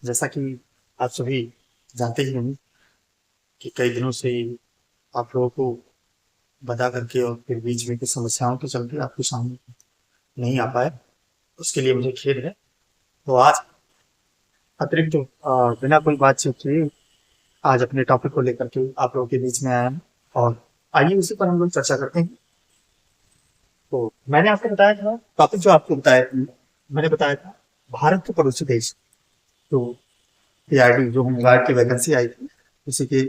जैसा कि आप सभी जानते ही होंगे कि कई दिनों से आप लोगों को बता करके और फिर बीच में कुछ समस्याओं के चलते आपके सामने नहीं आ पाए, उसके लिए मुझे खेद है। तो आज अतिरिक्त बिना कोई बातचीत किए आज अपने टॉपिक को लेकर के आप लोगों के बीच में आया हूं। और आइए उसी पर हम लोग चर्चा करते हैं। तो मैंने आपको बताया था टॉपिक, जो आपको बताया मैंने बताया था भारत के पड़ोसी देश। तो पीआरडी जो होमगार्ड की वैकेंसी आई थी, उसी के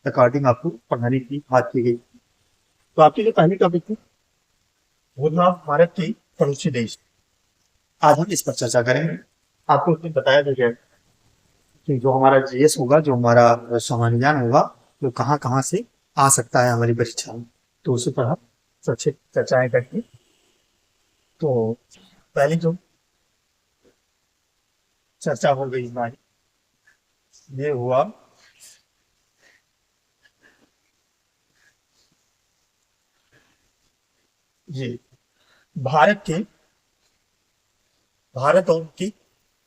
अकॉर्डिंग आपको पढ़ाने की बात की गई। तो आपकी जो पहली टॉपिक थी वो था भारत के पड़ोसी देश। आज हम इस पर चर्चा करेंगे। आपको उसने बताया था कि जो हमारा जीएस होगा, जो हमारा सामान्य ज्ञान होगा, वो कहाँ कहाँ से आ सकता है हमारी परीक्षा में। तो उसी पर हम सबसे चर्चाएं करके। तो पहली जो चर्चा हो गई हमारी, ये हुआ ये भारत के भारत और उनके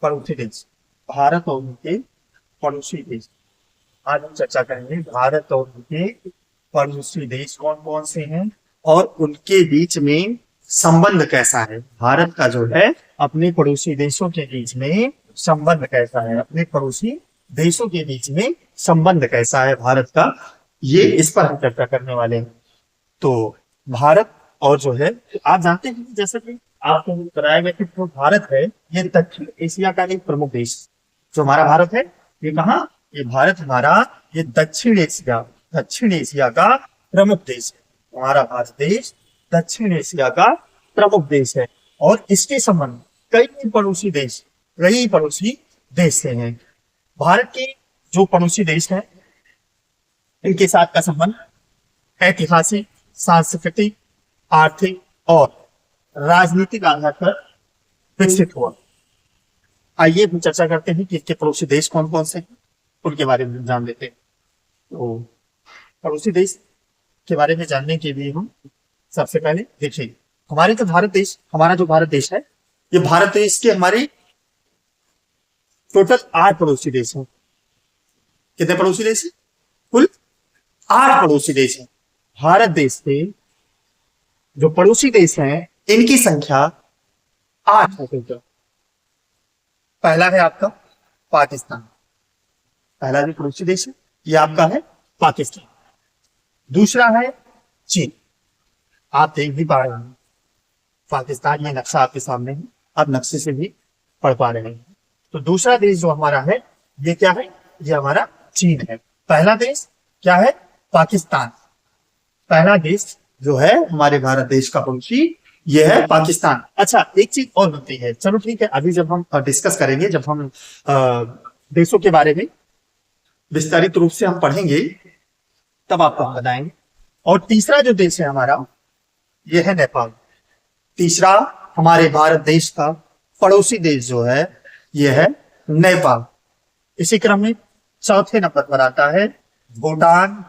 पड़ोसी देश। भारत और उनके पड़ोसी देश। आज हम चर्चा करेंगे भारत और उनके पड़ोसी देश कौन कौन से हैं और उनके बीच में संबंध कैसा है। भारत का जो है अपने पड़ोसी देशों के बीच में संबंध कैसा है, अपने पड़ोसी देशों के बीच में संबंध कैसा है भारत का, ये इस पर हम चर्चा करने वाले हैं। तो भारत और जो है, आप जानते हैं जैसा कि आपको बताया गया कि जो भारत है ये दक्षिण एशिया का एक प्रमुख देश। जो हमारा भारत है ये कहाँ, ये भारत हमारा ये दक्षिण एशिया का प्रमुख देश है। हमारा भारत देश दक्षिण एशिया का प्रमुख देश है और इसके संबंध कई पड़ोसी देश से हैं। भारत के जो पड़ोसी देश हैं इनके साथ का संबंध ऐतिहासिक, सांस्कृतिक, आर्थिक और राजनीतिक आधार पर विकसित हुआ। आइए हम चर्चा करते हैं कि इसके पड़ोसी देश कौन कौन से हैं, उनके बारे में जान लेते हैं। तो पड़ोसी देश के बारे में जानने के लिए हम सबसे पहले देखिए हमारा जो भारत देश है, ये भारत देश के हमारे टोटल 8 पड़ोसी देश हैं। कितने पड़ोसी देश हैं? कुल 8 पड़ोसी देश हैं। भारत देश के जो पड़ोसी देश हैं इनकी संख्या 8 है टोटल। पहला है आपका पाकिस्तान। पहला जो पड़ोसी देश है ये आपका है पाकिस्तान। दूसरा है चीन। आप देख भी पा रहे हैं पाकिस्तान, ये नक्शा आपके सामने है, आप नक्शे से भी पढ़ पा रहे हैं। तो दूसरा देश जो हमारा है ये क्या है, ये हमारा चीन है। पहला देश क्या है, पाकिस्तान। पहला देश जो है हमारे भारत देश का पड़ोसी ये है पाकिस्तान। अच्छा, एक चीज और बनती है, चलो ठीक है, अभी जब हम डिस्कस करेंगे, जब हम देशों के बारे में विस्तारित रूप से हम पढ़ेंगे तब आपको हम बताएंगे। और तीसरा जो देश है हमारा ये है नेपाल। तीसरा हमारे भारत देश का पड़ोसी देश जो है ये है नेपाल। इसी क्रम में चौथे नंबर पर आता है भूटान,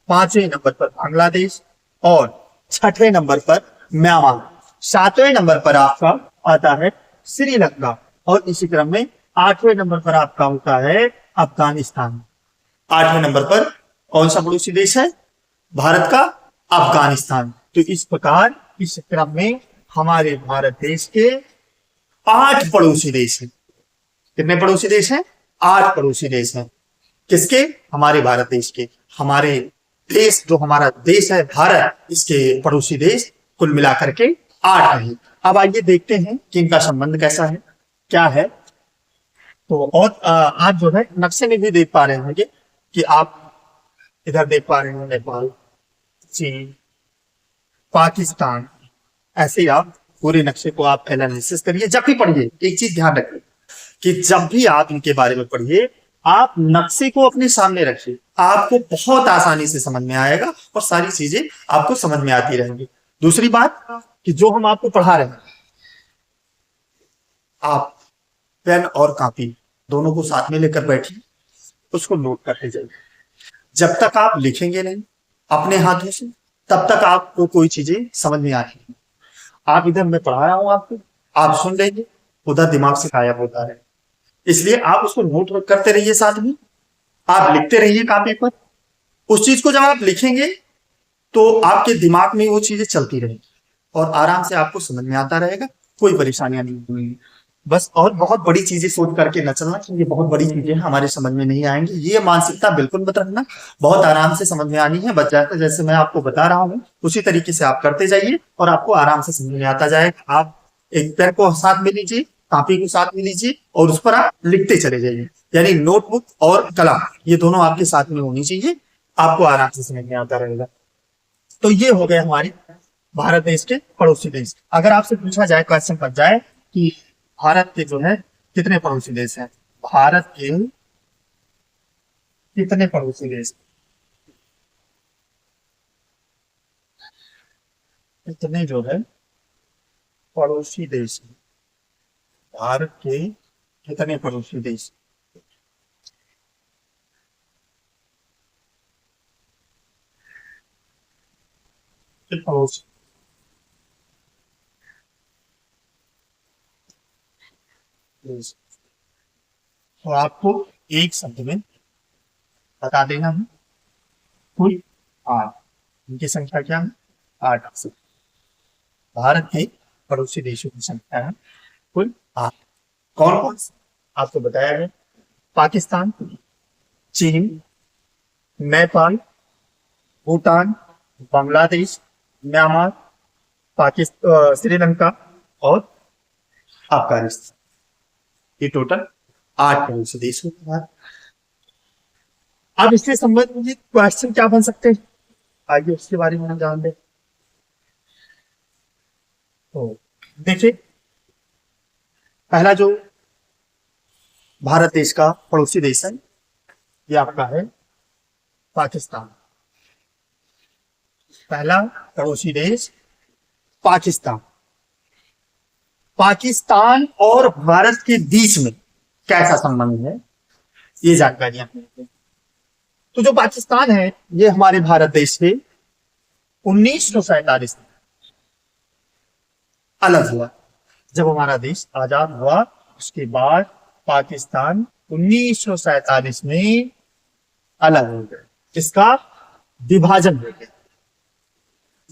पांचवें नंबर पर बांग्लादेश और छठे नंबर पर म्यांमार। सातवें नंबर पर आपका आता है श्रीलंका और इसी क्रम में आठवें नंबर पर आपका होता है अफगानिस्तान। आठवें नंबर पर कौन सा पड़ोसी देश है भारत का, अफगानिस्तान। तो इस प्रकार इस क्रम में हमारे भारत देश के 8 पड़ोसी देश हैं। कितने पड़ोसी देश हैं? 8 पड़ोसी देश हैं। किसके? हमारे भारत देश के। हमारे देश, जो हमारा देश है भारत, इसके पड़ोसी देश कुल मिलाकर के 8 हैं। अब आइए देखते हैं कि इनका संबंध कैसा है, क्या है। तो और आप जो है नक्शे में भी देख पा रहे होंगे कि आप इधर देख पा रहे हैं नेपाल, चीन, पाकिस्तान। ऐसे ही आप पूरे नक्शे को आप एनालिसिस करिए। जब भी पढ़िए एक चीज ध्यान रखिए कि जब भी आप इनके बारे में पढ़िए आप नक्शे को अपने सामने रखिए, आपको बहुत आसानी से समझ में आएगा और सारी चीजें आपको समझ में आती रहेंगी। दूसरी बात कि जो हम आपको पढ़ा रहे हैं, आप पेन और कॉपी दोनों को साथ में लेकर बैठिए, उसको नोट करते जाइए। जब तक आप लिखेंगे नहीं अपने हाथों से तब तक आपको कोई चीजें समझ में आएगी। आप इधर मैं पढ़ा रहा हूं आपको, आप सुन लेंगे, उधर दिमाग से गायब होता है। इसलिए आप उसको नोट करते रहिए, साथ में आप लिखते रहिए कापी पर। उस चीज को जब आप लिखेंगे तो आपके दिमाग में वो चीजें चलती रहेंगी और आराम से आपको समझ में आता रहेगा, कोई परेशानियां नहीं होंगी। बस और बहुत बड़ी चीजें सोच करके न चलना कि ये बहुत बड़ी चीजें हमारे समझ में नहीं आएंगी, ये मानसिकता बिल्कुल मत रखना। बहुत आराम से समझ में आनी है, बच जाता है। जैसे मैं आपको बता रहा हूँ उसी तरीके से आप करते जाइए और आपको आराम से समझ में आता जाएगा। आप एक पेन को साथ में लीजिए, कॉपी को साथ में लीजिए और उस पर आप लिखते चले जाइए। यानी नोटबुक और कलम ये दोनों आपके साथ में होनी चाहिए, आपको आराम से समझ में आता रहेगा। तो ये हो गए हमारे भारत देश के पड़ोसी देश। अगर आपसे पूछा जाए, क्वेश्चन बन जाए कि भारत के जो है कितने पड़ोसी देश हैं, भारत के कितने पड़ोसी देश, कितने जो है पड़ोसी देश हैं, भारत के कितने पड़ोसी देश, पड़ोसी देश। तो आपको एक शब्द में बता देना है, कुल 8। इनकी संख्या क्या है? 8। भारत के पड़ोसी देशों की संख्या है कुल 8। कौन कौन से आपको बताया गया? पाकिस्तान, चीन, नेपाल, भूटान, बांग्लादेश, म्यांमार, पाकिस्तान, श्रीलंका और अफगानिस्तान। ये टोटल 8 पड़ोसी देश होते हैं। अब इससे संबंधित क्वेश्चन क्या बन सकते हैं, आइए उसके बारे में हम जान लें। तो देखिए, पहला जो भारत देश का पड़ोसी देश है ये आपका है पाकिस्तान। पहला पड़ोसी देश पाकिस्तान। पाकिस्तान और भारत के बीच में कैसा संबंध है, ये जानकारियां हैं। तो जो पाकिस्तान है ये हमारे भारत देश से 1947 में अलग हुआ। जब हमारा देश आजाद हुआ उसके बाद पाकिस्तान 1947 में अलग हो गया, इसका विभाजन हो गया।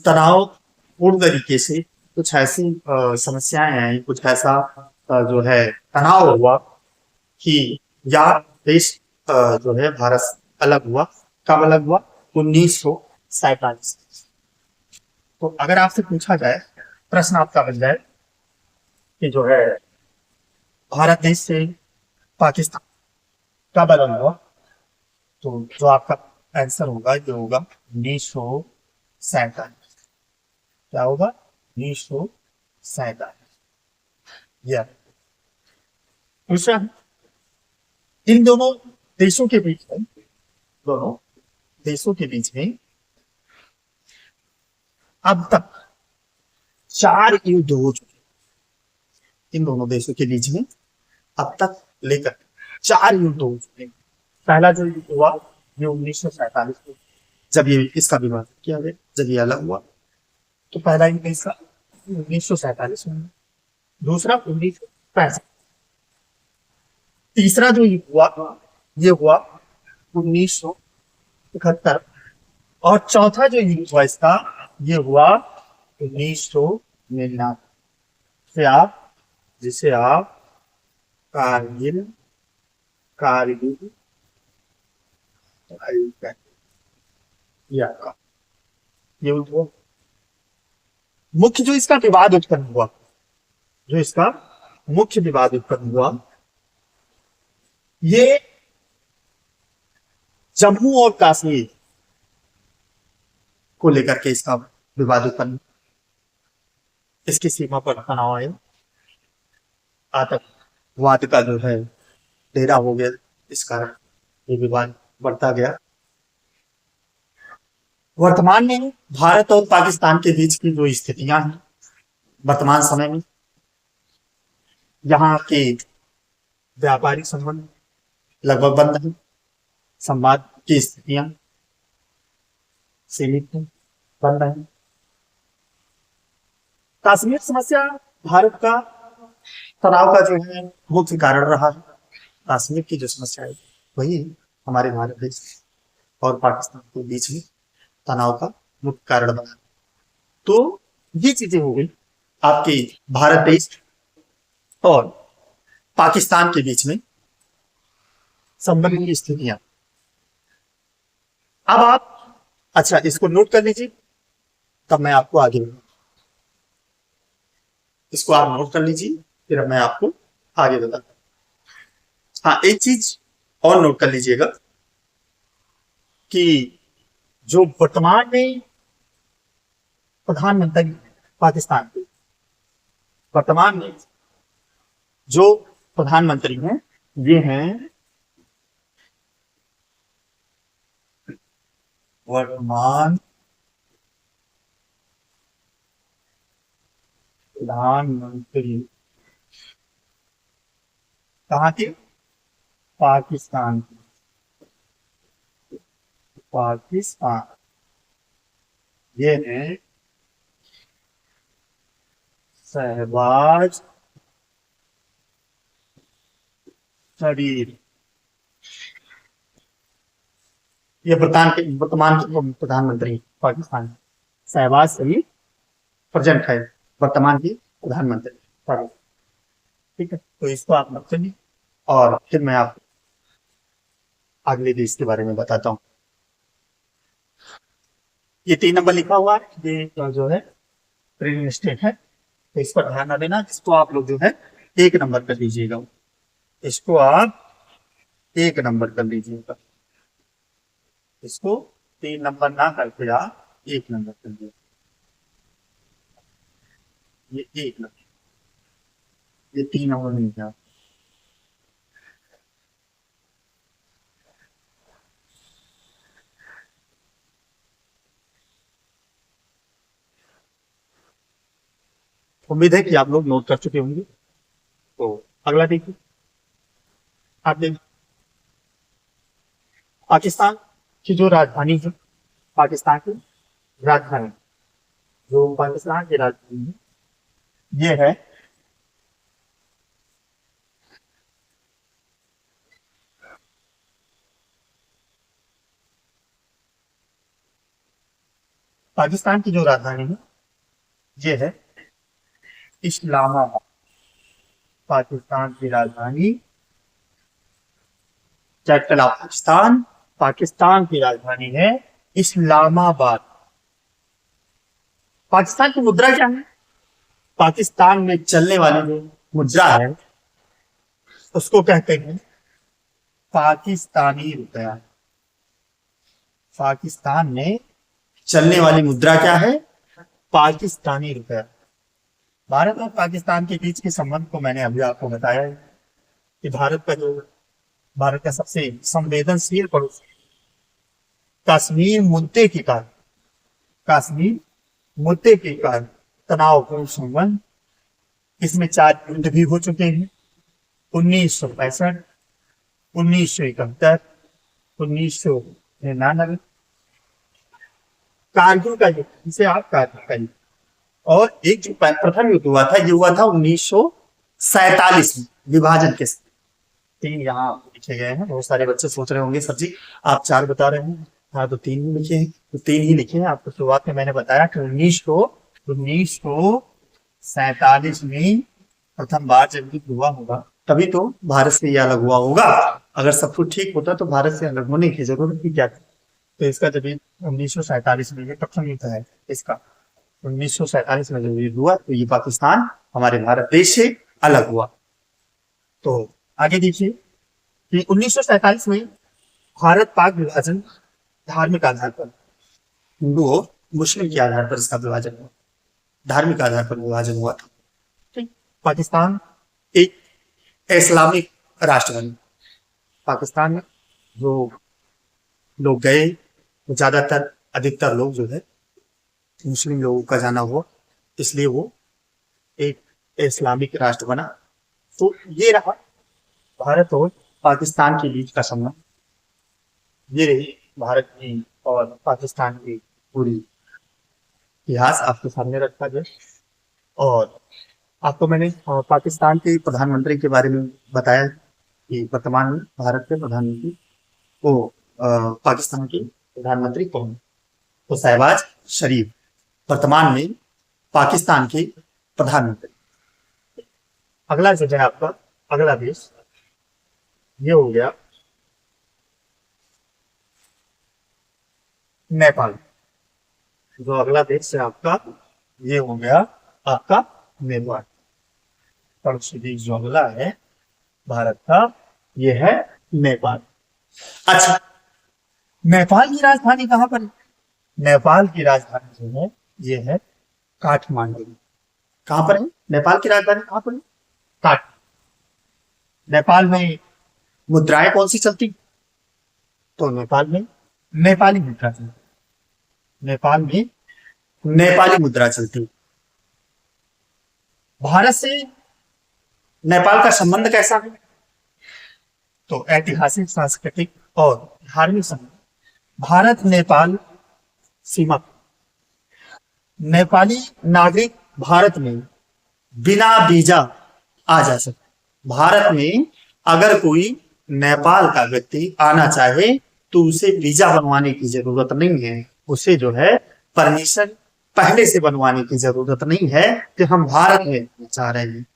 तनाव पूर्ण तरीके से कुछ ऐसी समस्याएं आई, कुछ ऐसा जो है तनाव हुआ कि या देश जो है भारत अलग हुआ। कब अलग हुआ? 1947। तो अगर आपसे पूछा जाए, प्रश्न आपका बन जाए कि जो है भारत देश से पाकिस्तान कब अलग हुआ, तो जो आपका आंसर होगा ये होगा 1947। क्या होगा? 1947। यह दूसरा, इन दोनों देशों के बीच में, दोनों देशों के बीच में अब तक 4 युद्ध हो चुके। इन दोनों देशों के बीच में अब तक लेकर 4 युद्ध हो चुके। पहला जो युद्ध हुआ ये 1947 में, जब ये इसका विभाजन किया गया, जब ये अलग हुआ, तो पहला युद्ध इसका 1947 में। दूसरा 1965। तीसरा जो युद्ध हुआ ये हुआ 1971। और चौथा जो युद्ध हुआ इसका ये हुआ 1999 से आप, जिसे आप कारगिल कारगिल ये हुआ। मुख्य जो इसका विवाद उत्पन्न हुआ, जो इसका मुख्य विवाद उत्पन्न हुआ ये जम्मू और कश्मीर को लेकर के इसका विवाद उत्पन्न। इसकी सीमा पर तनाव आया, आतंकवाद का जो है डेरा हो गया, इस कारण ये विवाद बढ़ता गया। वर्तमान में भारत और पाकिस्तान के बीच की जो स्थितियां हैं वर्तमान समय में, यहाँ के व्यापारिक संबंध लगभग बंद है, संवाद की स्थितियां सीमित है, बंद है। कश्मीर समस्या भारत का तनाव का जो है मुख्य कारण रहा है। कश्मीर की जो समस्या है वही हमारे भारत देश और पाकिस्तान के बीच में तनाव का मुख्य कारण बना। तो ये चीजें हो गई आपके भारत देश और पाकिस्तान के बीच में संबंध की स्थितियां। अब आप अच्छा इसको नोट कर लीजिए, तब मैं आपको आगे बताऊं। इसको आप नोट कर लीजिए, फिर मैं आपको आगे बताता हूं। हाँ, एक चीज और नोट कर लीजिएगा कि जो वर्तमान में प्रधानमंत्री पाकिस्तान के, वर्तमान में जो प्रधानमंत्री हैं ये हैं वर्तमान प्रधानमंत्री कहाँ के? पाकिस्तान के। पाकिस्तान ये है शहबाज शरीफ। ये वर्तमान के प्रधानमंत्री पाकिस्तान, शहबाज शरीफ प्रेजेंट है वर्तमान की प्रधानमंत्री पाकिस्तान। ठीक है, तो इसको आप नोट करिए और फिर मैं आपको अगले देश के बारे में बताता हूँ। ये 3 नंबर लिखा हुआ है, ये जो है रियल एस्टेट है, तो इस पर ध्यान न देना। इसको आप लोग जो है 1 नंबर कर लीजिएगा, इसको आप 1 नंबर कर लीजिएगा। इसको 3 नंबर ना करके आप 1 नंबर कर लीजिए। ये 1 नंबर, ये 3 नंबर नहीं था। उम्मीद है कि आप लोग नोट कर चुके होंगे। तो अगला देखिए, आप देखिए पाकिस्तान की जो राजधानी है, पाकिस्तान की राजधानी, जो पाकिस्तान की राजधानी है ये है पाकिस्तान की जो राजधानी है ये है इस्लामाबाद। पाकिस्तान की राजधानी, कैपिटल ऑफ पाकिस्तान, पाकिस्तान की राजधानी है इस्लामाबाद। पाकिस्तान की मुद्रा क्या है? पाकिस्तान में चलने वाली जो मुद्रा है उसको कहते हैं पाकिस्तानी रुपया। पाकिस्तान में चलने वाली मुद्रा क्या है? पाकिस्तानी रुपया। भारत और पाकिस्तान के बीच के संबंध को मैंने अभी आपको बताया है कि भारत का सबसे संवेदनशील पड़ोसी कश्मीर मुद्दे के कारण, कश्मीर मुद्दे के कारण तनावपूर्ण संबंध, इसमें 4 युद्ध भी हो चुके हैं। 1965, 1971, 1999, कारगिल का युद्ध, जिसे आप कारगिल का युद्ध, और एक जो प्रथम युद्ध हुआ था ये हुआ था 1947 में विभाजन के साथ। 3 यहाँ लिखे गए हैं। बहुत सारे बच्चे सोच रहे होंगे सर जी आप 4 बता रहे हैं। हाँ, तो 3 ही लिखे हैं, तो 3 ही लिखे हैं। आपको शुरुआत में मैंने बताया कि 1947 में प्रथम बार जब युद्ध हुआ होगा तभी तो भारत से ये अलग हुआ होगा। अगर सब कुछ ठीक होता तो भारत से अलग होने की जरूरत भी क्या थी। तो इसका जब 1947 में ये प्रथम युद्ध है इसका, 1947 में जब युद्ध हुआ तो ये पाकिस्तान हमारे भारत देश से अलग हुआ। तो आगे देखिए कि 1947 में भारत पाक विभाजन धार्मिक आधार पर, हिंदू और मुस्लिम के आधार पर इसका विभाजन हुआ, धार्मिक आधार पर विभाजन हुआ था। ठीक, पाकिस्तान एक इस्लामिक राष्ट्र बना। पाकिस्तान में जो लोग गए वो ज्यादातर अधिकतर लोग जो है मुस्लिम लोगों का जाना हुआ, इसलिए वो एक इस्लामिक राष्ट्र बना। तो ये रहा भारत और पाकिस्तान के बीच का संबंध, ये रही भारत की और पाकिस्तान की पूरी इतिहास आपके सामने रखा जाए। और आपको मैंने पाकिस्तान के प्रधानमंत्री के बारे में बताया कि वर्तमान में भारत के प्रधानमंत्री वो पाकिस्तान के प्रधानमंत्री कौन है? तो शहबाज शरीफ वर्तमान में पाकिस्तान के प्रधानमंत्री। अगला जो है आपका अगला देश ये हो गया नेपाल। जो अगला देश है आपका ये हो गया आपका नेपाल। पड़ोसी देश जो अगला है भारत का ये है नेपाल। अच्छा, नेपाल की राजधानी कहाँ पर है? नेपाल की राजधानी जो है ये है काठमांडू। कहाँ पर है नेपाल की राजधानी? कहाँ पर है? काठ। नेपाल में मुद्राएं कौन सी चलती? तो नेपाल में नेपाली मुद्रा चलती। नेपाल में नेपाली मुद्रा चलती। भारत से नेपाल का संबंध कैसा है? तो ऐतिहासिक, सांस्कृतिक और धार्मिक संबंध। भारत नेपाल सीमा। नेपाली नागरिक भारत में बिना वीजा आ जा सकते। भारत में अगर कोई नेपाल का व्यक्ति आना चाहे तो उसे वीजा बनवाने की जरूरत नहीं है। उसे जो है परमिशन पहले से बनवाने की जरूरत नहीं है कि हम भारत में चाह रहे हैं।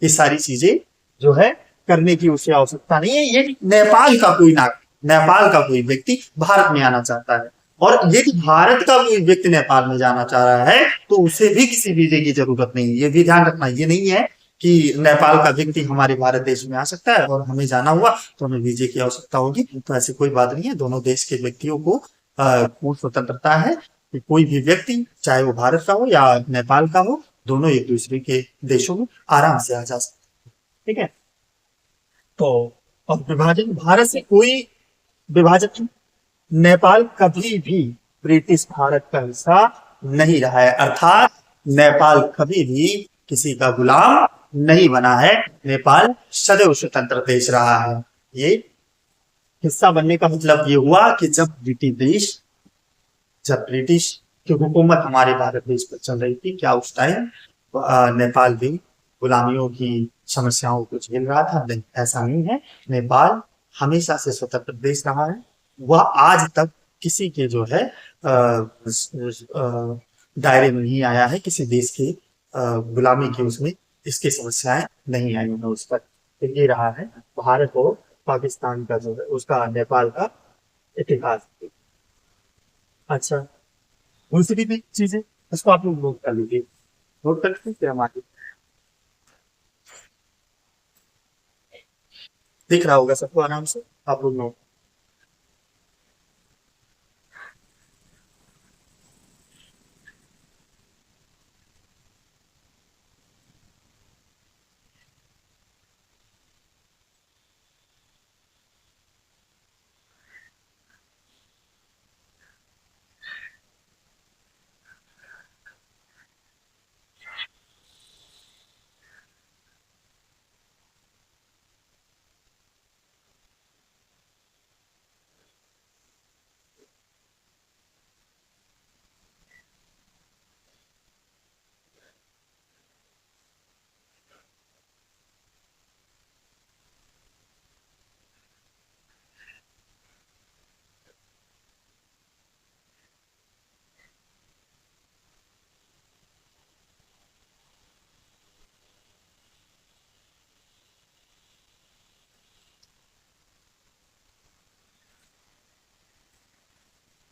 ये सारी चीजें जो है करने की उसे आवश्यकता नहीं है। ये नेपाल का कोई नागरिक, नेपाल का कोई व्यक्ति भारत में आना चाहता है और यदि भारत का कोई व्यक्ति नेपाल में जाना चाह रहा है तो उसे भी किसी वीजे की जरूरत नहीं है। ये भी ध्यान रखना, ये नहीं है कि नेपाल का व्यक्ति हमारे भारत देश में आ सकता है और हमें जाना हुआ तो हमें वीजे की आवश्यकता होगी। तो ऐसी कोई बात नहीं है। दोनों देश के व्यक्तियों को पूर्ण स्वतंत्रता है कि कोई भी व्यक्ति चाहे वो भारत का हो या नेपाल का हो, दोनों एक दूसरे के देशों में आराम से आ जा सकते। ठीक है। तो अब विभाजन, भारत से कोई विभाजन नहीं। नेपाल कभी भी ब्रिटिश भारत का हिस्सा नहीं रहा है, अर्थात नेपाल कभी भी किसी का गुलाम नहीं बना है। नेपाल सदैव स्वतंत्र देश रहा है। ये हिस्सा बनने का मतलब ये हुआ कि जब ब्रिटिश की हुकूमत हमारे भारत देश पर चल रही थी, क्या उस टाइम नेपाल भी गुलामियों की समस्याओं को झेल रहा था? नहीं, ऐसा नहीं है। नेपाल हमेशा से स्वतंत्र देश रहा है। वह आज तक किसी के जो है दायरे में नहीं आया है, किसी देश की गुलामी की उसमें इसकी समस्याएं नहीं आई है उस पर। तो ये रहा है भारत और पाकिस्तान का जो है उसका नेपाल का इतिहास। अच्छा, दूसरी भी चीजें उसको आप लोग नोट कर लीजिए। नोट कर लीजिए फिर हम आगे। दिख रहा होगा सबको आराम से, आप लोग नोट।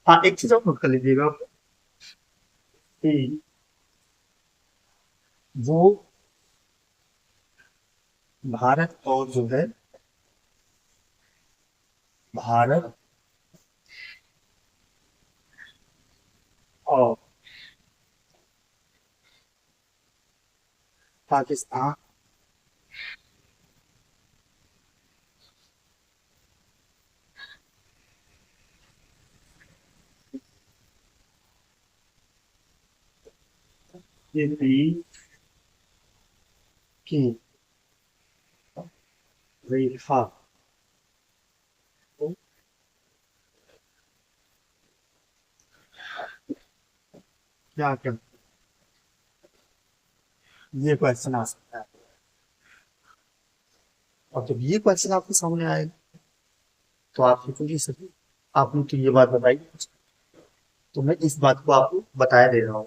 हाँ, एक चीज और नोट कर लीजिएगा आप कि वो भारत और जो है भारत और पाकिस्तान के बीच की रेखा को क्या कहते हैं? ये क्वेश्चन आ सकता है। और जब ये क्वेश्चन आपके सामने आएगा तो आप सोचोगे सर आपने तो ये बात बताई, तो मैं इस बात को आपको बताया दे रहा हूँ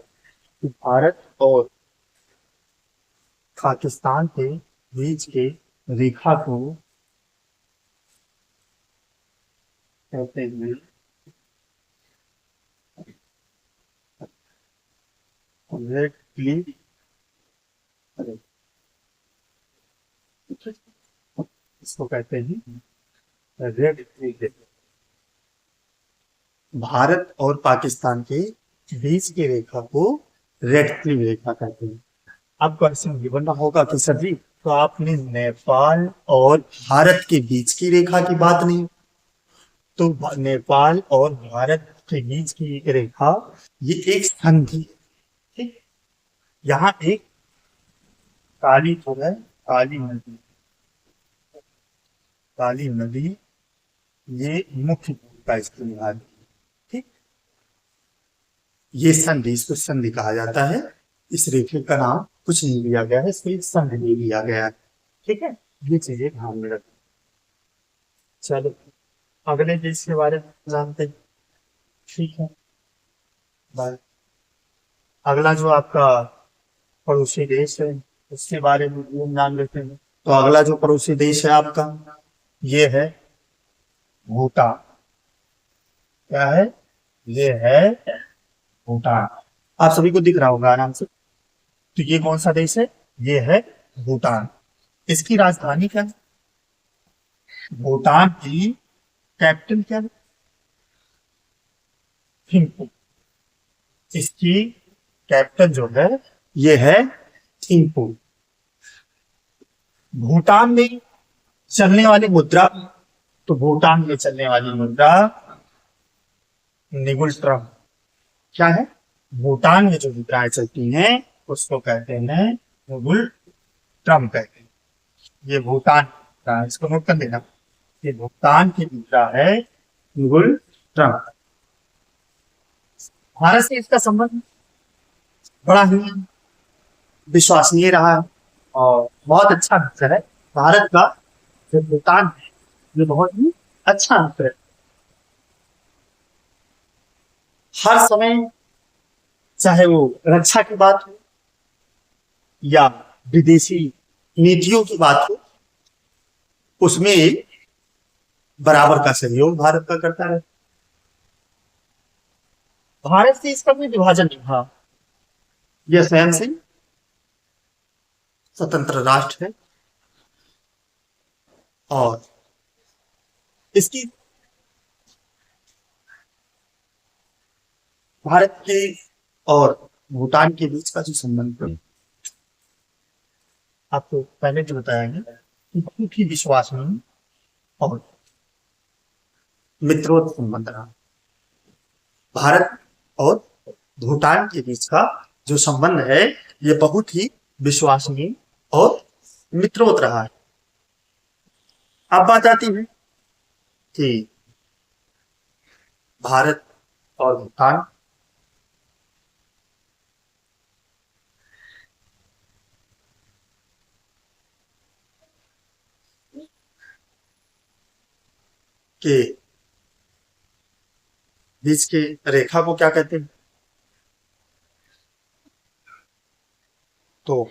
कि भारत और पाकिस्तान के बीच के रेखा को कहते हैं रेड क्लिफ, इसको कहते हैं रेड क्लिफ। भारत और पाकिस्तान के बीच की रेखा को रेड क्लिफ रेखा कहते हैं। अब क्वेश्चन ये बनना होगा कि सर जी तो आपने नेपाल और भारत के बीच की रेखा की बात नहीं, तो नेपाल और भारत के बीच की रेखा ये एक संधि है, ठीक। यहाँ एक काली जो है काली नदी ये मुख्य भूमिका इसकी निभाती है, ठीक। ये संधि, इसको संधि कहा जाता है। इस रेखे का नाम कुछ नहीं लिया गया है, इसको एक संधि नहीं लिया गया है, ठीक है। ये चीजें ध्यान में रखें। चलो अगले देश के बारे में जानते हैं, ठीक है। बाय। अगला जो आपका पड़ोसी देश है उसके बारे में हम जान लेते हैं। तो अगला जो पड़ोसी देश है आपका ये है भूटान। क्या है? ये है भूटान। आप सभी को दिख रहा होगा आराम से। तो ये कौन सा देश है? ये है भूटान। इसकी राजधानी क्या है? भूटान की कैपिटल क्या है? थिम्पू। इसकी कैपिटल जो है ये है थिम्पू। भूटान में चलने वाली मुद्रा, तो भूटान में चलने वाली मुद्रा निगुल ट्रम। क्या है? भूटान में जो मुद्राएं चलती हैं उसको कहते हैं निगुल ट्रम कहते हैं। ये भूटान का, इसको नोट कर लेना, ये भूटान की मुद्रा है निगुल ट्रम। भारत से इसका संबंध बड़ा ही विश्वसनीय रहा है और बहुत अच्छा मित्र है। भारत का जो भूटान है ये बहुत ही अच्छा मित्र है। हर समय चाहे वो रक्षा की बात हो या विदेशी नीतियों की बात हो उसमें बराबर का सहयोग भारत का करता है। भारत से इसका कोई विभाजन नहीं था, यह स्वयं से स्वतंत्र राष्ट्र है और इसकी भारत के और भूटान के बीच का जो संबंध है आपको पहले जो बताया गया कि बहुत ही विश्वसनीय और मित्रोत संबंध रहा। भारत और भूटान के बीच का जो संबंध है ये बहुत ही विश्वसनीय और मित्रोत रहा है। अब बात आती है कि भारत और भूटान के बीच के रेखा को क्या कहते हैं? तो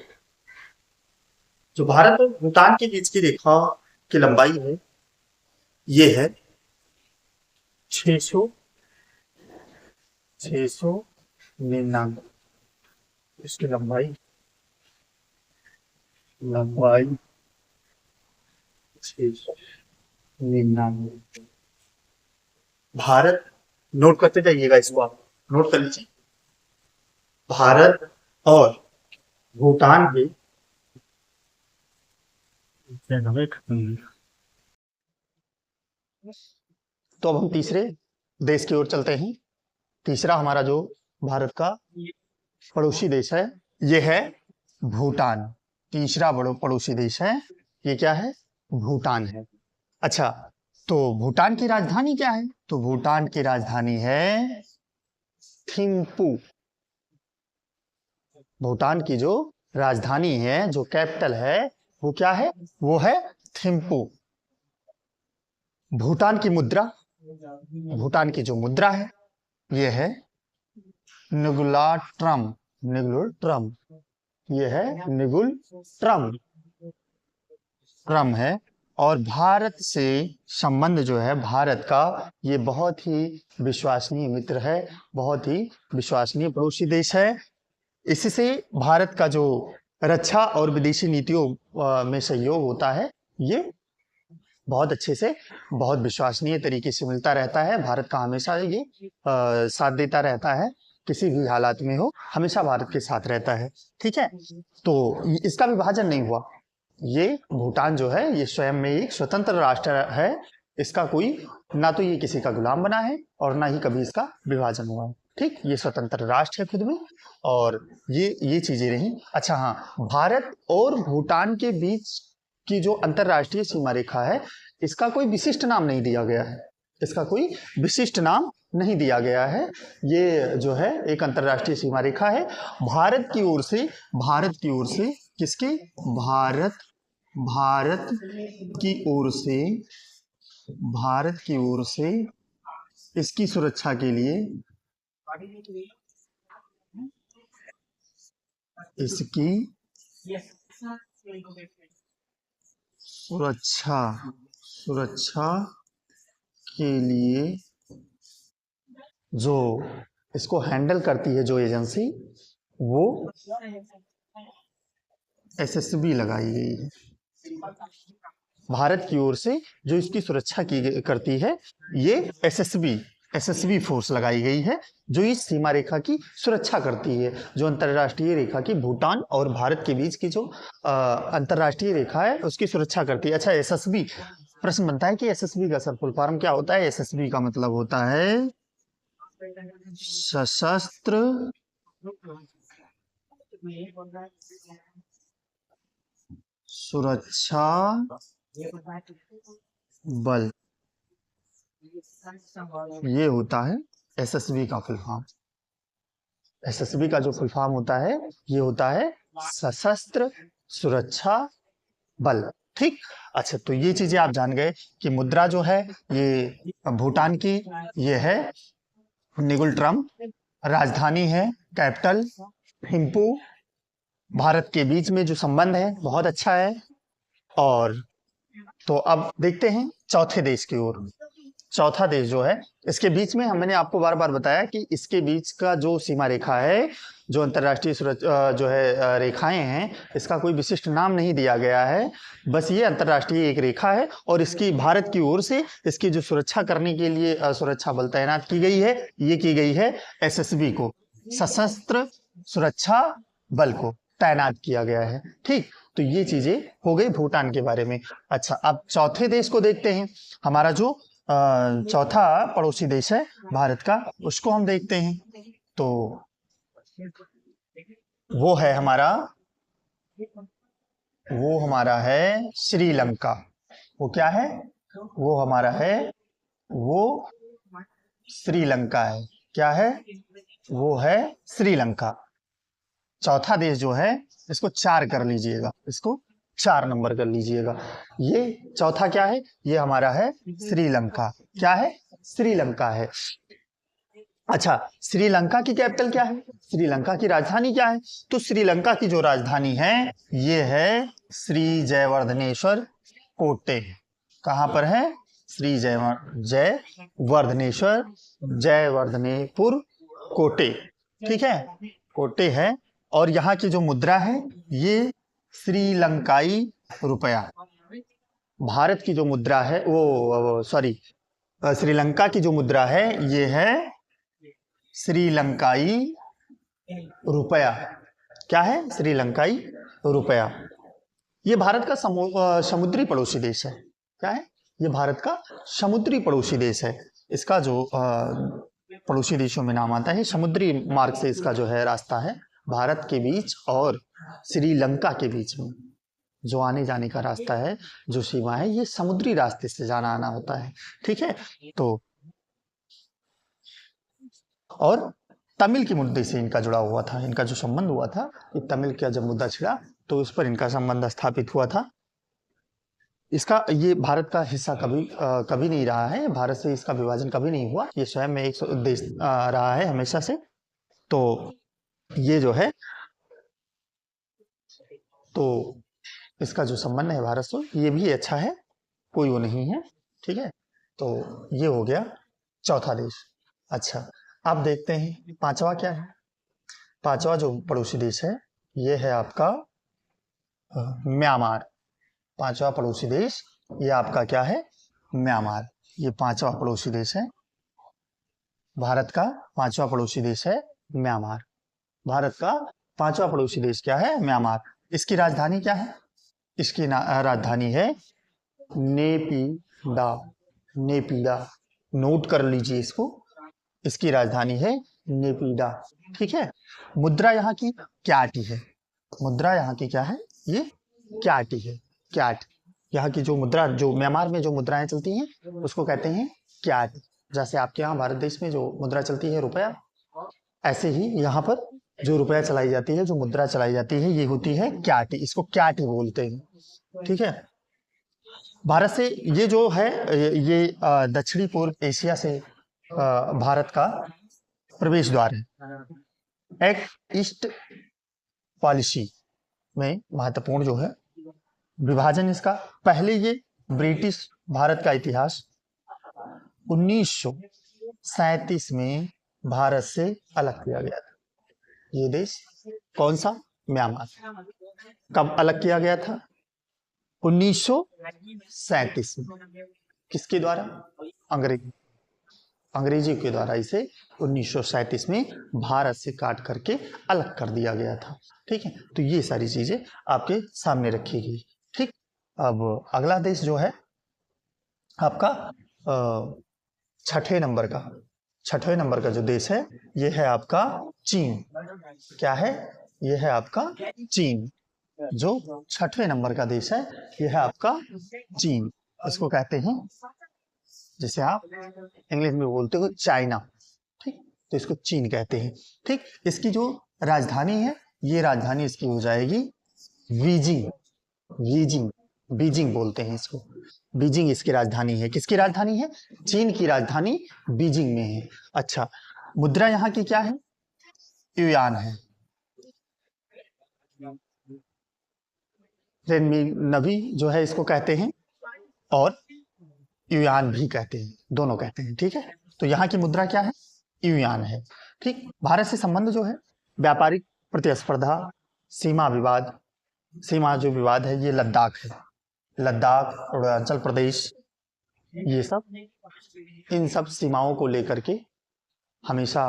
जो भारत और भूटान के बीच की रेखा की लंबाई है ये है 699। इसकी लंबाई 699। भारत, नोट करते जाइएगा इसको, आप नोट कर लीजिए। भारत और भूटान के तो अब हम तीसरे देश की ओर चलते हैं। तीसरा हमारा जो भारत का पड़ोसी देश है ये है भूटान। तीसरा बड़ा पड़ोसी देश है ये क्या है? भूटान है। अच्छा, तो भूटान की राजधानी क्या है? तो भूटान की राजधानी है थिम्पू। भूटान की जो राजधानी है, जो कैपिटल है वो क्या है? वो है थिम्पू। भूटान की मुद्रा, भूटान की जो मुद्रा है ये है निगुलाट्रम। निगुलट्रम, ये है निगुलट्रम ट्रम है। और भारत से संबंध जो है भारत का, ये बहुत ही विश्वसनीय मित्र है, बहुत ही विश्वसनीय पड़ोसी देश है। इससे भारत का जो रक्षा और विदेशी नीतियों में सहयोग होता है, ये बहुत अच्छे से, बहुत विश्वसनीय तरीके से मिलता रहता है। भारत का हमेशा ये साथ देता रहता है, किसी भी हालात में हो हमेशा भारत के साथ रहता है। ठीक है, तो इसका विभाजन नहीं हुआ। ये भूटान जो है ये स्वयं में एक स्वतंत्र राष्ट्र है। इसका कोई, ना तो ये किसी का गुलाम बना है और ना ही कभी इसका विभाजन हुआ है। ठीक, ये स्वतंत्र राष्ट्र है खुद में। और ये चीजें रही। अच्छा हाँ, भारत और भूटान के बीच की जो अंतरराष्ट्रीय सीमा रेखा है, इसका कोई विशिष्ट नाम नहीं दिया गया है। इसका कोई विशिष्ट नाम नहीं दिया गया है। ये जो है एक अंतरराष्ट्रीय सीमा रेखा है। भारत की ओर से, भारत की ओर से, किसके? भारत की ओर से, भारत की ओर से इसकी सुरक्षा के लिए, इसकी सुरक्षा के लिए जो इसको हैंडल करती है जो एजेंसी, वो एसएसबी लगाई गई है। भारत की ओर से जो इसकी सुरक्षा की करती है, ये एसएसबी फोर्स लगाई गई है, जो इस सीमा रेखा की सुरक्षा करती है। जो अंतरराष्ट्रीय रेखा की भूटान और भारत के बीच की जो अंतरराष्ट्रीय रेखा है उसकी सुरक्षा करती है। अच्छा, एसएसबी, प्रश्न बनता है कि एसएसबी का फुल फॉर्म क्या होता है? एसएसबी का मतलब होता है सशस्त्र सुरक्षा बल, ये होता है एसएसबी का फुल फॉर्म। एसएसबी का जो फुल फॉर्म होता है ये होता है सशस्त्र सुरक्षा बल। ठीक, अच्छा, तो ये चीजें आप जान गए कि मुद्रा जो है ये भूटान की, ये है निगुलट्रम, राजधानी है कैपिटल थिम्पू। भारत के बीच में जो संबंध है बहुत अच्छा है। और तो अब देखते हैं चौथे देश की ओर। चौथा देश जो है, इसके बीच में मैंने आपको बार बार बताया कि इसके बीच का जो सीमा रेखा है, जो अंतरराष्ट्रीय जो है रेखाएं हैं, इसका कोई विशिष्ट नाम नहीं दिया गया है। बस ये अंतरराष्ट्रीय एक रेखा है और इसकी भारत की ओर से इसकी जो सुरक्षा करने के लिए सुरक्षा बल तैनात की गई है, ये की गई है एसएसबी को, सशस्त्र सुरक्षा बल को तैनात किया गया है। ठीक, तो ये चीजें हो गई भूटान के बारे में। अच्छा, अब चौथे देश को देखते हैं। हमारा जो चौथा पड़ोसी देश है भारत का, उसको हम देखते हैं। तो वो है हमारा, है श्रीलंका। वो क्या है? वो हमारा है, वो श्रीलंका है। क्या है? वो है श्रीलंका। चौथा देश जो है, इसको 4 कर लीजिएगा, इसको 4 नंबर कर लीजिएगा। ये चौथा क्या है? ये हमारा है श्रीलंका। क्या है? श्रीलंका है। अच्छा, श्रीलंका की कैपिटल क्या है? श्रीलंका की राजधानी क्या है? तो श्रीलंका की जो राजधानी है ये है श्री जयवर्धनेश्वर कोटे। कहां पर है? श्री जयवर्धनेश्वर, जयवर्धनेपुर कोटे। ठीक है, कोटे है। और यहाँ की जो मुद्रा है ये श्रीलंकाई रुपया। भारत की जो मुद्रा है वो सॉरी, श्रीलंका की जो मुद्रा है ये है श्रीलंकाई रुपया। क्या है? श्रीलंकाई रुपया। ये भारत का समुद्री पड़ोसी देश है। क्या है? ये भारत का समुद्री पड़ोसी देश है। इसका जो पड़ोसी देशों में नाम आता है, समुद्री मार्ग से इसका जो है रास्ता है भारत के बीच और श्रीलंका के बीच में जो आने जाने का रास्ता है, जो सीमा है, ये समुद्री रास्ते से जाना आना होता है। ठीक है, तो और तमिल के मुद्दे से इनका जुड़ा हुआ था, इनका जो संबंध हुआ था, तमिल का जब मुद्दा छिड़ा तो उस पर इनका संबंध स्थापित हुआ था। इसका ये भारत का हिस्सा कभी नहीं रहा है। भारत से इसका विभाजन कभी नहीं हुआ। ये स्वयं में एक देश रहा है हमेशा से। तो ये जो है, तो इसका जो संबंध है भारत से ये भी अच्छा है, कोई वो नहीं है। ठीक है, तो ये हो गया चौथा देश। अच्छा, अब देखते हैं पांचवा क्या है। पांचवा जो पड़ोसी देश है ये है आपका म्यांमार। पांचवा पड़ोसी देश ये आपका क्या है, म्यांमार। ये पांचवा पड़ोसी देश है, भारत का पांचवा पड़ोसी देश है म्यांमार। भारत का पांचवा पड़ोसी देश क्या है, म्यांमार। इसकी राजधानी क्या है, इसकी राजधानी है नेपिडा। नेपिडा, नोट कर लीजिए इसको, इसकी राजधानी है नेपिडा। ठीक है, मुद्रा यहाँ की क्याटी है। मुद्रा यहाँ की क्या है, ये क्याटी है। क्याट, यहाँ की जो मुद्रा, जो म्यांमार में जो मुद्राएं चलती हैं उसको कहते हैं क्याट। जैसे आपके यहाँ भारत देश में जो मुद्रा चलती है रुपया, ऐसे ही यहाँ पर जो रुपया चलाई जाती है, जो मुद्रा चलाई जाती है, ये होती है क्याटी। इसको क्याटी बोलते हैं। ठीक है, भारत से ये जो है ये दक्षिणी पूर्व एशिया से भारत का प्रवेश द्वार है। एक्ट ईस्ट पॉलिसी में महत्वपूर्ण जो है विभाजन इसका। पहले ये ब्रिटिश भारत का इतिहास 1937 में भारत से अलग किया गया था। ये देश कौन सा, म्यांमार। कब अलग किया गया था, 1937 में। किसके द्वारा, अंग्रेजी के द्वारा इसे 1937 में भारत से काट करके अलग कर दिया गया था। ठीक है, तो ये सारी चीजें आपके सामने रखी गई। ठीक, अब अगला देश जो है आपका छठे नंबर का जो देश है ये है आपका चीन। क्या है, ये है आपका चीन। जो छठवें नंबर का देश है ये है आपका चीन। इसको कहते हैं, जिसे आप इंग्लिश में बोलते हो चाइना। ठीक, तो इसको चीन कहते हैं। ठीक, इसकी जो राजधानी है, ये राजधानी इसकी हो जाएगी बीजिंग। बीजिंग, बीजिंग बोलते हैं इसको। बीजिंग इसकी राजधानी है। किसकी राजधानी है, चीन की राजधानी बीजिंग में है। अच्छा, मुद्रा यहाँ की क्या है, युआन है। नबी जो है इसको कहते हैं, और युआन भी कहते हैं, दोनों कहते हैं। ठीक है, तो यहाँ की मुद्रा क्या है, युआन है। ठीक, भारत से संबंध जो है व्यापारिक प्रतिस्पर्धा, सीमा जो विवाद है ये लद्दाख है। लद्दाख, अरुणाचल प्रदेश, ये सब, इन सब सीमाओं को लेकर के हमेशा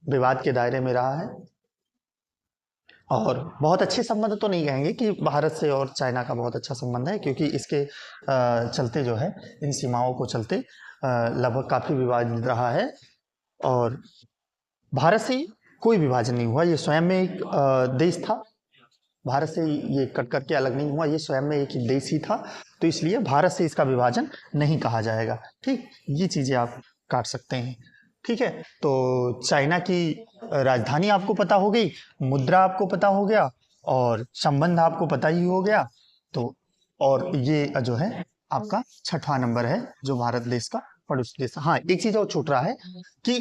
विवाद के दायरे में रहा है। और बहुत अच्छे संबंध तो नहीं कहेंगे कि भारत से और चाइना का बहुत अच्छा संबंध है, क्योंकि इसके चलते जो है, इन सीमाओं को चलते लगभग काफी विवाद रहा है। और भारत से कोई विभाजन नहीं हुआ, ये स्वयं में एक देश था। भारत से ये कट करके अलग नहीं हुआ, ये स्वयं में एक देश ही था। तो इसलिए भारत से इसका विभाजन नहीं कहा जाएगा। ठीक, ये चीजें आप काट सकते हैं। ठीक है, तो चाइना की राजधानी आपको पता हो गई, मुद्रा आपको पता हो गया, और संबंध आपको पता ही हो गया। तो और ये जो है आपका छठवां नंबर है जो भारत देश का पड़ोसी देश। हाँ, एक चीज और छूट रहा है कि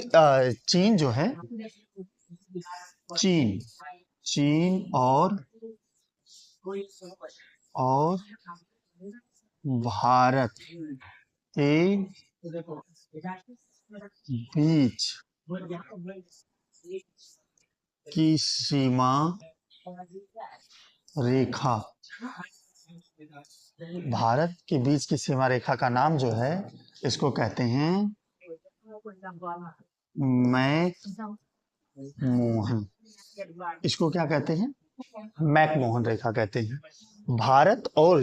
चीन जो है, चीन और भारत के बीच की सीमा रेखा, भारत के बीच की सीमा रेखा का नाम जो है इसको कहते हैं मैकमोहन। इसको क्या कहते हैं, मैकमोहन रेखा कहते हैं। भारत और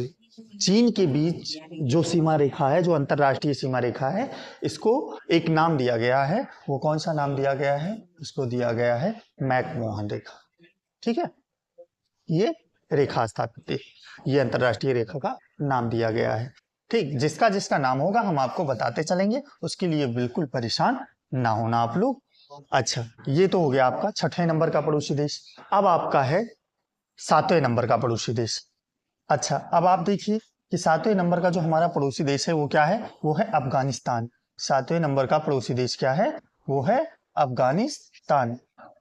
चीन के बीच जो सीमा रेखा है, जो अंतरराष्ट्रीय सीमा रेखा है, इसको एक नाम दिया गया है। वो कौन सा नाम दिया गया है, इसको दिया गया है मैकमोहन रेखा। ठीक है, ये रेखा स्थापित है, ये अंतरराष्ट्रीय रेखा का नाम दिया गया है। ठीक, जिसका जिसका नाम होगा हम आपको बताते चलेंगे, उसके लिए बिल्कुल परेशान ना होना आप लोग। अच्छा, ये तो हो गया आपका छठे नंबर का पड़ोसी देश। अब आपका है सातवें नंबर का पड़ोसी देश। अच्छा, अब आप देखिए कि 7वें नंबर का जो हमारा पड़ोसी देश है वो क्या है, वो है अफगानिस्तान। 7वें नंबर का पड़ोसी देश क्या है, वो है अफगानिस्तान।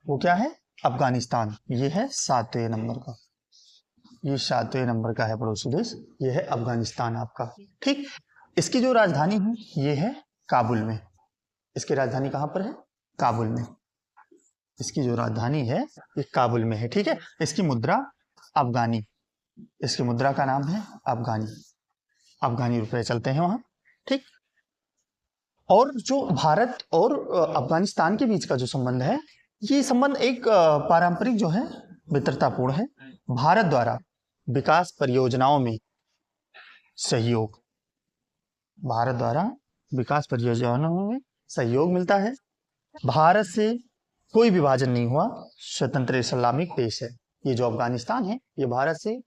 वो क्या है, अफगानिस्तान। ये है 7वें नंबर का, ये 7वें नंबर का है पड़ोसी देश, ये है अफगानिस्तान आपका। ठीक, इसकी जो राजधानी है ये है काबुल में। इसकी राजधानी कहां पर है, काबुल में। इसकी जो राजधानी है ये काबुल में है। ठीक है, इसकी मुद्रा अफगानी, इसकी मुद्रा का नाम है अफगानी, अफगानी रुपए चलते हैं वहां। ठीक, और जो भारत और अफगानिस्तान के बीच का जो संबंध है, ये संबंध एक पारंपरिक जो है मित्रतापूर्ण है। भारत द्वारा विकास परियोजनाओं में सहयोग, भारत द्वारा विकास परियोजनाओं में सहयोग मिलता है। भारत से कोई विभाजन नहीं हुआ, स्वतंत्र इस्लामिक देश है। ये जो अफगानिस्तान है ये भारत से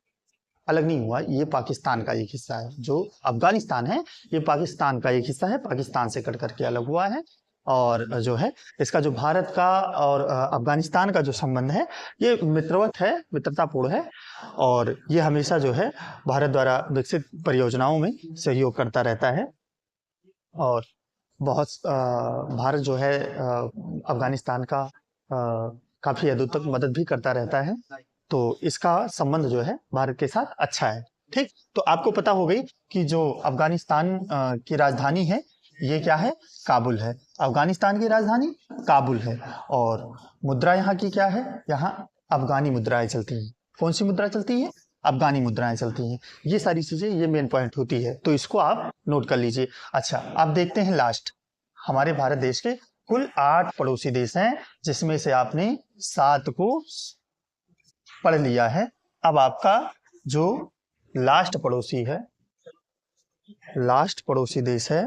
अलग नहीं हुआ, ये पाकिस्तान का एक हिस्सा है। जो अफगानिस्तान है ये पाकिस्तान का एक हिस्सा है, पाकिस्तान से कट करके अलग हुआ है। और जो है इसका जो भारत का और अफगानिस्तान का जो संबंध है ये मित्रवत है, मित्रतापूर्ण है। और ये हमेशा जो है भारत द्वारा विकसित परियोजनाओं में सहयोग करता रहता है। और बहुत भारत जो है अफगानिस्तान का काफी हद तक मदद भी करता रहता है। तो इसका संबंध जो है भारत के साथ अच्छा है। ठीक, तो आपको पता हो गई कि जो अफगानिस्तान की राजधानी है ये क्या है, काबुल है। अफगानिस्तान की राजधानी काबुल है। और मुद्रा यहाँ की क्या है, यहाँ अफगानी मुद्राएं चलती हैं। कौन सी मुद्रा चलती है, अफगानी मुद्राएं चलती हैं। ये सारी चीजें ये मेन पॉइंट होती है, तो इसको आप नोट कर लीजिए। अच्छा, आप देखते हैं लास्ट, हमारे भारत देश के कुल 8 पड़ोसी देश हैं, जिसमें से आपने 7 को पढ़ लिया है। अब आपका जो लास्ट पड़ोसी है, लास्ट पड़ोसी देश है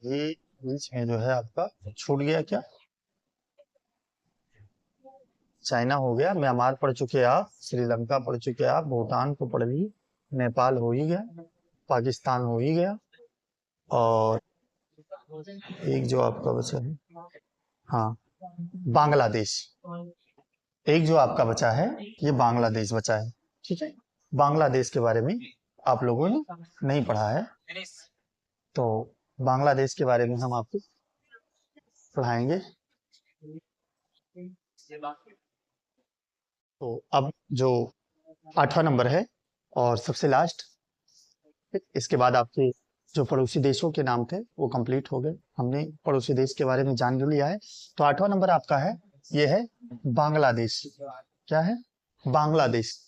ये बीच में जो है आपका छूट गया क्या, चाइना हो गया, म्यांमार पढ़ चुके आप, श्रीलंका पढ़ चुके आप, भूटान को पढ़ ली, नेपाल हो ही गया, पाकिस्तान हो ही गया, और एक जो आपका बचा है, हाँ, बांग्लादेश। एक जो आपका बचा है ये बांग्लादेश बचा है। ठीक है, बांग्लादेश के बारे में आप लोगों ने नहीं पढ़ा है, तो बांग्लादेश के बारे में हम आपको पढ़ाएंगे। तो अब जो 8वां नंबर है और सबसे लास्ट, इसके बाद आपके जो पड़ोसी देशों के नाम थे वो कंप्लीट हो गए, हमने पड़ोसी देश के बारे में जान लिया है। तो 8वां नंबर आपका है, ये है बांग्लादेश। क्या है, बांग्लादेश।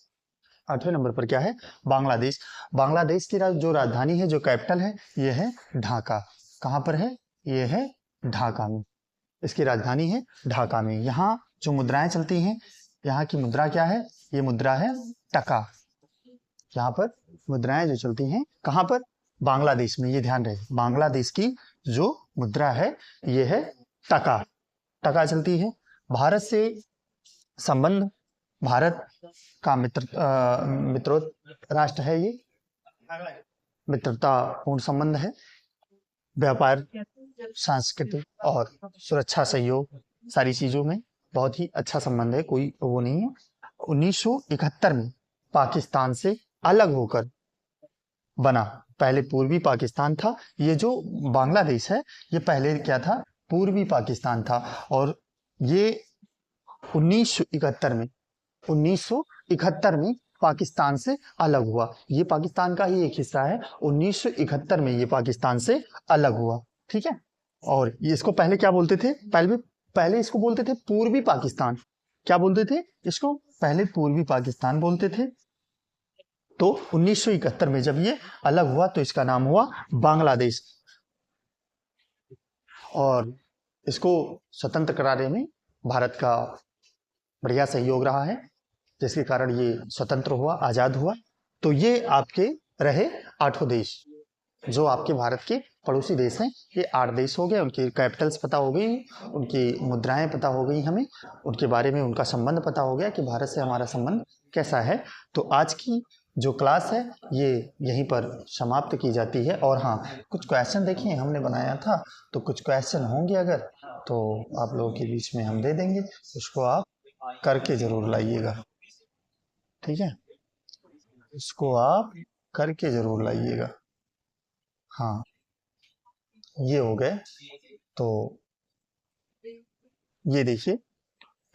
8वें नंबर पर क्या है, बांग्लादेश। बांग्लादेश की जो राजधानी है, जो कैपिटल है, ये है ढाका। कहाँ पर है, ये है ढाका में, इसकी राजधानी है ढाका में। यहाँ जो मुद्राएं चलती हैं, यहाँ की मुद्रा क्या है, ये मुद्रा है टका। यहाँ पर मुद्राएं जो चलती हैं कहाँ पर, बांग्लादेश में, ये ध्यान रहे। बांग्लादेश की जो मुद्रा है ये है टका, टका चलती है। भारत से संबंध, भारत का मित्रों राष्ट्र है ये, मित्रतापूर्ण संबंध है। व्यापार, सांस्कृतिक और सुरक्षा सहयोग, सारी चीजों में बहुत ही अच्छा संबंध है, कोई वो नहीं है। 1971 में पाकिस्तान से अलग होकर बना, पहले पूर्वी पाकिस्तान था। ये जो बांग्लादेश है ये पहले क्या था, पूर्वी पाकिस्तान था। और ये 1971 में पाकिस्तान से अलग हुआ। ये पाकिस्तान का ही एक हिस्सा है। 1971 में ये पाकिस्तान से अलग हुआ। ठीक है, और ये इसको पहले क्या बोलते थे, पहले इसको बोलते थे पूर्वी पाकिस्तान। क्या बोलते थे इसको, पहले पूर्वी पाकिस्तान बोलते थे। तो 1971 में जब ये अलग हुआ तो इसका नाम हुआ बांग्लादेश। और इसको स्वतंत्र कराने में भारत का बढ़िया सहयोग रहा है, जिसके कारण ये स्वतंत्र हुआ, आजाद हुआ। तो ये आपके रहे 8 देश जो आपके भारत के पड़ोसी देश हैं। ये 8 देश हो गए, उनकी कैपिटल्स पता हो गई, उनकी मुद्राएं पता हो गई, हमें उनके बारे में उनका संबंध पता हो गया कि भारत से हमारा संबंध कैसा है। तो आज की जो क्लास है ये यहीं पर समाप्त की जाती है। और हाँ, कुछ क्वेश्चन देखिए हमने बनाया था, तो कुछ क्वेश्चन होंगे अगर, तो आप लोगों के बीच में हम दे देंगे, उसको आप करके जरूर लाइएगा, ठीक है, इसको आप करके जरूर लाइएगा। हाँ, ये हो गए। तो ये देखिए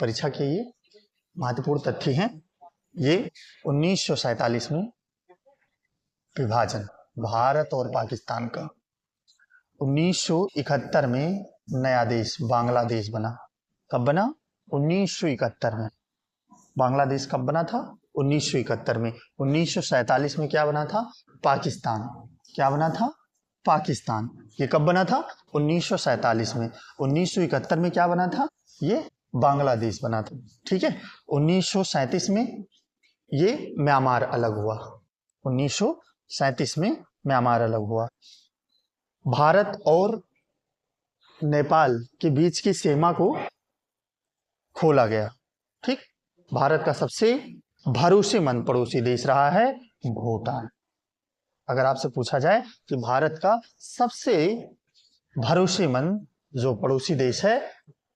परीक्षा के ये महत्वपूर्ण तथ्य हैं। ये 1947 में विभाजन भारत और पाकिस्तान का, 1971 में नया देश बांग्लादेश बना। कब बना? 1971 में। बांग्लादेश कब बना था? 1971 में। 1947 में क्या बना था? पाकिस्तान। क्या बना था? पाकिस्तान। ये कब बना था? 1947 में। 1971 में क्या बना था? ये बांग्लादेश बना था, ठीक है। 1937 में ये म्यांमार अलग हुआ। 1937 में म्यांमार अलग हुआ। भारत और नेपाल के बीच की सीमा को खोला गया, ठीक। भारत का सबसे भरोसेमंद पड़ोसी देश रहा है भूटान। अगर आपसे पूछा जाए कि भारत का सबसे भरोसेमंद जो पड़ोसी देश है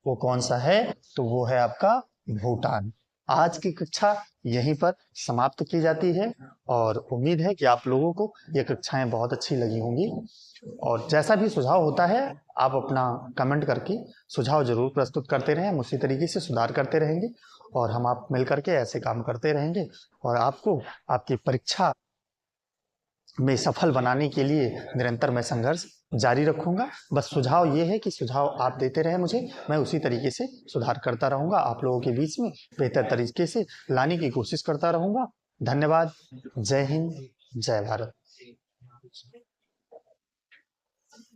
वो कौन सा है, तो वो है आपका भूटान। आज की कक्षा यहीं पर समाप्त की जाती है और उम्मीद है कि आप लोगों को ये कक्षाएं बहुत अच्छी लगी होंगी। और जैसा भी सुझाव होता है आप अपना कमेंट करके सुझाव जरूर प्रस्तुत करते रहें। हम उसी तरीके से सुधार करते रहेंगे और हम आप मिल करके ऐसे काम करते रहेंगे और आपको आपकी परीक्षा में सफल बनाने के लिए निरंतर मैं संघर्ष जारी रखूंगा। बस सुझाव ये है कि सुझाव आप देते रहे मुझे, मैं उसी तरीके से सुधार करता रहूंगा, आप लोगों के बीच में बेहतर तरीके से लाने की कोशिश करता रहूंगा। धन्यवाद। जय हिंद, जय भारत।